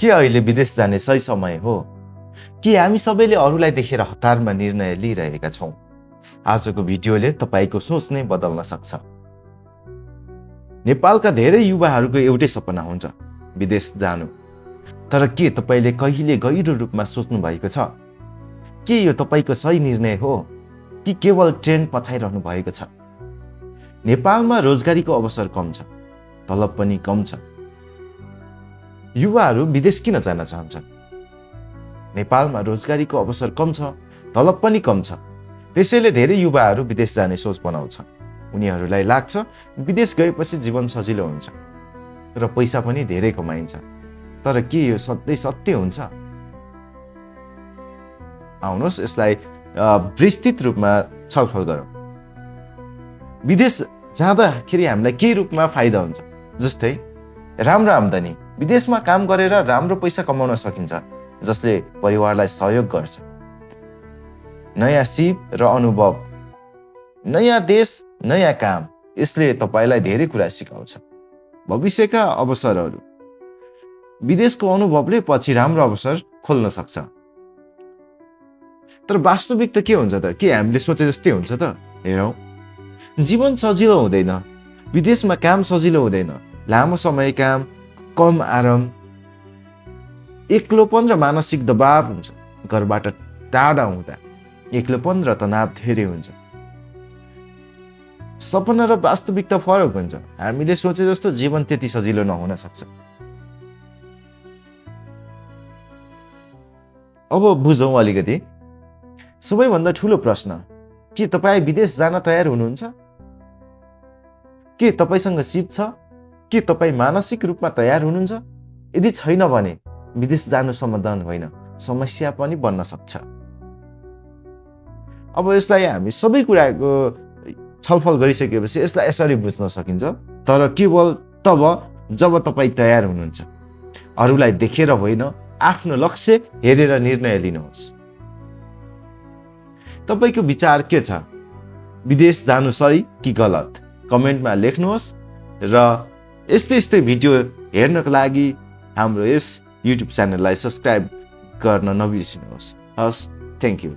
के अहिले विदेश जाने सही समय हो कि हामी सबैले अरूलाई देखेर हतारमा निर्णय लिइरहेका छौं? आजको भिडियोले तपाईको सोच नै बदल्न सक्छ। नेपालका धेरै युवाहरूको एउटै सपना हुन्छ, विदेश जानु। तर के तपाईले कहिले गहिरो रूपमा सोच्नु भएको छ? के यो तपाईको सही निर्णय हो कि केवल ट्रेन्ड पछाइरहनु भएको छ? नेपालमा रोजगारीको अवसर कम छ, तलब पनि कम छ। युवाहरू विदेश किन जान चाहन्छन्? नेपालमा रोजगारीको अवसर कम छ, तलब पनि कम छ। त्यसैले धेरै युवाहरू विदेश जाने सोच बनाउँछ। उनीहरूलाई लाग्छ विदेश गएपछि जीवन सजिलो हुन्छ र पैसा पनि धेरै कमाइन्छ। तर के यो सधैँ सत्य हुन्छ? आउनुहोस् यसलाई विस्तृत रूपमा छलफल गरौँ। विदेश जाँदाखेरि हामीलाई के रूपमा फाइदा हुन्छ? जस्तै राम्रो आम्दानी, विदेशमा काम गरेर राम्रो पैसा कमाउन सकिन्छ, जसले परिवारलाई सहयोग गर्छ। नयाँ सिप र अनुभव, नयाँ देश, नयाँ काम, यसले तपाईलाई धेरै कुरा सिकाउँछ। भविष्यका अवसरहरू, विदेशको अनुभवले पछि राम्रो अवसर खोल्न सक्छ। तर वास्तविकता के हुन्छ त? के हामीले सोचे जस्तै हुन्छ त? हेरौँ, जीवन सजिलो हुँदैन, विदेशमा काम सजिलो हुँदैन। लामो समय काम, कम आराम, एक्लोपन र मानसिक दबाव हुन्छ। घरबाट टाढा हुँदा एक्लोपन र तनाव धेरै हुन्छ। सपना र वास्तविकता फरक हुन्छ। हामीले सोचे जस्तो जीवन त्यति सजिलो नहुन सक्छ। अब बुझौँ अलिकति। सबैभन्दा ठुलो प्रश्न, के तपाईँ विदेश जान तयार हुनुहुन्छ? के तपाईसँग सिप छ? के तपाईँ मानसिक रूपमा तयार हुनुहुन्छ? यदि छैन भने विदेश जानु समाधान होइन, समस्या पनि बन्न सक्छ। अब यसलाई हामी सबै कुराको छलफल गरिसकेपछि यसलाई यसरी बुझ्न सकिन्छ। तर केवल तब जब तपाईँ तयार हुनुहुन्छ। अरूलाई देखेर होइन, आफ्नो लक्ष्य हेरेर निर्णय लिनुहोस्। तपाईको विचार के छ? विदेश जानु सही कि गलत? कमेन्टमा लेख्नुहोस् र यस्तै भिडियो हेर्नको लागि हाम्रो यस युट्युब च्यानललाई सब्स्क्राइब गर्न नबिर्सिनुहोस्। हस्, थ्याङ्क यू।